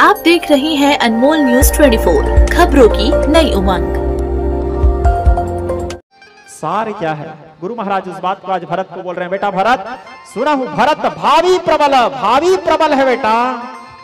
आप देख रहे हैं अनमोल न्यूज 24, खबरों की नई उमंग। सार क्या है? गुरु महाराज उस बात को आज भरत को बोल रहे हैं, बेटा भरत सुना हूं, भरत भावी प्रबल है बेटा।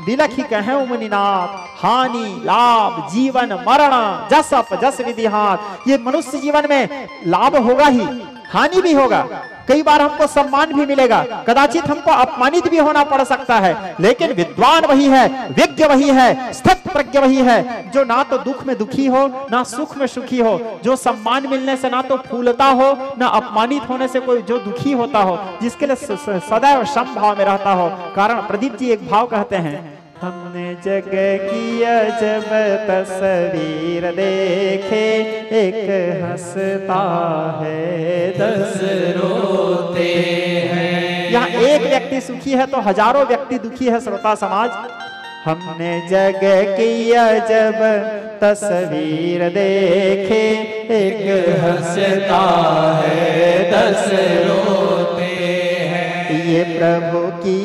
बिलखी कहे मुनिनाथ, हानि लाभ जीवन मरण जस अप जस विधि हाथ। ये मनुष्य जीवन में लाभ होगा ही, हानि भी होगा, कई बार हमको सम्मान भी मिलेगा, कदाचित हमको अपमानित भी होना पड़ सकता है, लेकिन विद्वान वही है, विज्ञ वही है, स्थित प्रज्ञ वही है, जो ना तो दुख में दुखी हो ना सुख में सुखी हो, जो सम्मान मिलने से ना तो फूलता हो ना अपमानित होने से कोई जो दुखी होता हो, जिसके लिए सदैव समभाव में रहता हो। कारण प्रदीप जी एक भाव कहते हैं, हमने जग की अजब तस्वीर देखे, एक हंसता है 10 रोते हैं। यहाँ एक व्यक्ति सुखी है तो हजारों व्यक्ति दुखी है श्रोता समाज। हमने जग की अजब तस्वीर देखे, एक हंसता है 10 रोते हैं। ये प्रभु के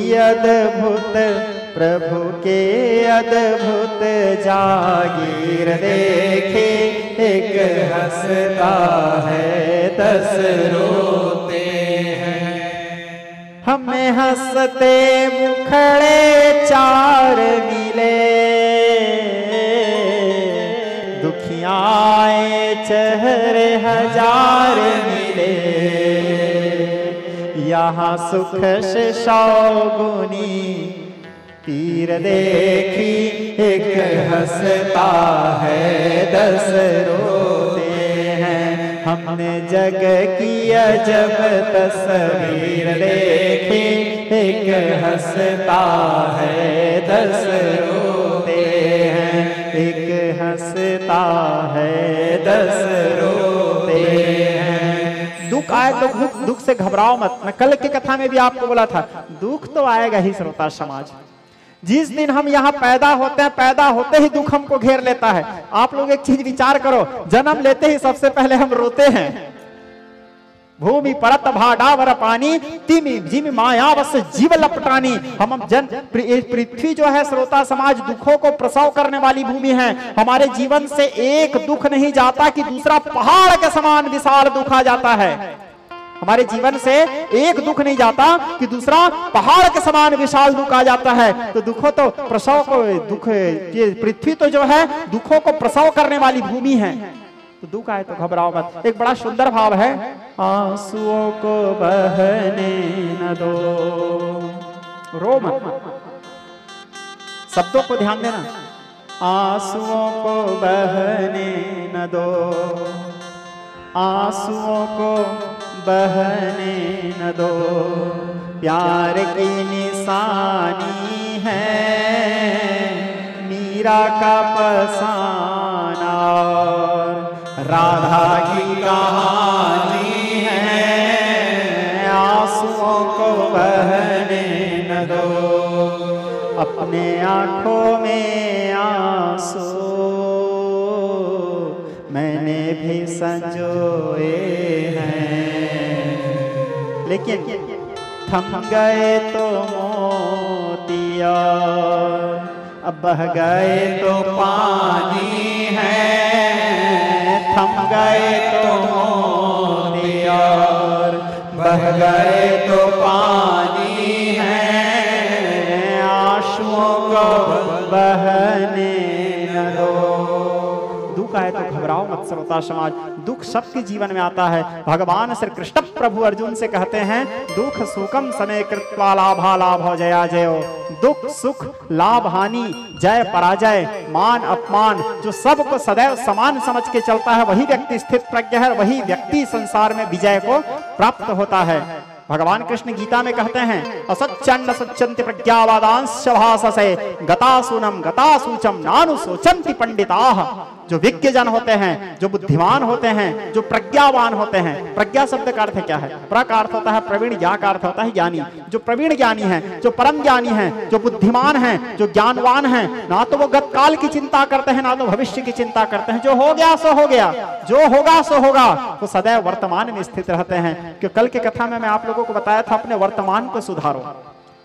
अद्भुत जागीर देखे, एक हंसता है 10 रोते हैं। हमें हंसते मुखड़े 4 मिले, दुखियाए चेहरे 1000 मिले। यहाँ सुख से 100 गुनी तीर देखी, एक हंसता है 10 रोते हैं। हमने जग की अजब तस्वीर देखी, एक हंसता है 10 रोते हैं, एक हंसता है 10 रोते हैं। दुख आए तो दुख से घबराओ मत। मैं कल की कथा में भी आपको बोला था, दुख तो आएगा ही श्रोता समाज। जिस दिन हम यहाँ पैदा होते हैं, पैदा होते ही दुख हमको घेर लेता है। आप लोग एक चीज विचार करो, जन्म लेते ही सबसे पहले हम रोते हैं। भूमि परत भाडावर पानी, तिमि जिमि मायावस जीव लपटानी। हम पृथ्वी जो है श्रोता समाज दुखों को प्रसव करने वाली भूमि है। हमारे जीवन से एक दुख नहीं जाता कि दूसरा पहाड़ के समान विशाल दुख आ जाता है। हमारे जीवन से एक दुख नहीं जाता कि दूसरा पहाड़ के समान विशाल दुख आ जाता है। तो दुखों तो प्रसव को दुख, ये पृथ्वी तो जो है दुखों को प्रसव करने वाली भूमि है। तो दुख आए तो घबराओ मत। एक बड़ा सुंदर भाव है, आंसुओं को बहने न दो, रो मत। शब्दों को ध्यान देना, आंसुओं को बहने न दो, आंसुओं को बहने न दो। प्यार की निशानी है मीरा का फसाना, राधा की कहानी है, आंसुओं को बहने न दो। अपने आंखों में आंसू मैंने भी संजोए हैं, लेकिन थम गए तो मोतिया, अब बह गए तो पानी है। थम गए तो मोतिया, बह गए तो पानी है, आंसुओं को बहने न दो। दुख आए तो घबराओ मत श्रोता समाज। दुख सबके जीवन में आता है। भगवान श्री कृष्ण प्रभु अर्जुन से कहते हैं, दुख सुखम समय कृत्वा लाभा लाभो जया जयो। दुख सुख लाभ हानि जय पराजय मान अपमान, जो सबको सदैव समान समझ के चलता है वही व्यक्ति स्थित प्रज्ञ है, वही व्यक्ति संसार में विजय को प्राप्त होता है। भगवान कृष्ण गीता में कहते हैं, असच्चन्न सच्चन्ति प्रज्ञावादांश भाससे गतासुनम गतासूचम नानु सोचन्ति पंडिताः। जो विज्ञ जन होते हैं, जो बुद्धिमान होते हैं, जो प्रज्ञावान होते हैं। प्रज्ञा शब्द का अर्थ क्या है? प्र का अर्थ होता है प्रवीण, ज्ञा का अर्थ होता है ज्ञानी। जो प्रवीण ज्ञानी है, जो परम ज्ञानी है, जो बुद्धिमान है, जो ज्ञानवान है, ना तो वो गतकाल की चिंता करते हैं ना तो भविष्य की चिंता करते हैं। जो हो गया सो हो गया, जो होगा सो होगा। वो सदैव वर्तमान में स्थित रहते हैं। क्योंकि कल की कथा में मैं आप लोगों को बताया था, अपने वर्तमान को सुधारो।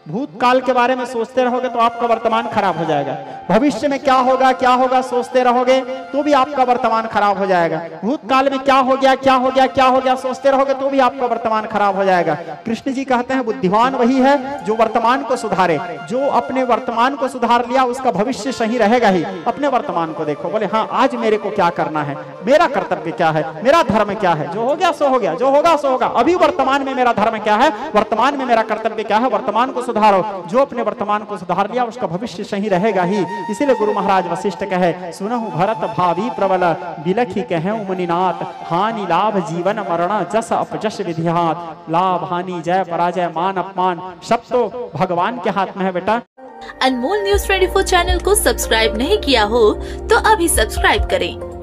भूतकाल के बारे में सोचते रहोगे तो आपका वर्तमान खराब हो जाएगा। भविष्य में क्या होगा सोचते रहोगे तो भी आपका वर्तमान खराब हो जाएगा। भूतकाल में क्या हो गया सोचते रहोगे तो भी आपका वर्तमान खराब हो जाएगा। कृष्ण जी कहते हैं बुद्धिमान वही है जो वर्तमान को सुधारे। जो अपने वर्तमान को सुधार लिया उसका भविष्य सही रहेगा ही। अपने वर्तमान को देखो, बोले हाँ आज मेरे को क्या करना है, मेरा कर्तव्य क्या है, मेरा धर्म क्या है, जो हो गया सो हो गया, जो होगा सो होगा। अभी वर्तमान में मेरा धर्म क्या है, वर्तमान में मेरा कर्तव्य क्या है, वर्तमान को सुधारो। जो अपने वर्तमान को सुधार लिया उसका भविष्य सही रहेगा ही। इसीलिए गुरु महाराज वशिष्ठ कहे सुनहु भरत भावी प्रबल बिलखी कहे मुनिनाथ हानि लाभ जीवन मरण जस अपजस विधिहात। लाभ हानि जय पराजय मान अपमान सब तो भगवान के हाथ में है बेटा। अनमोल न्यूज़ 24 चैनल को सब्सक्राइब नहीं किया हो तो अभी सब्सक्राइब करें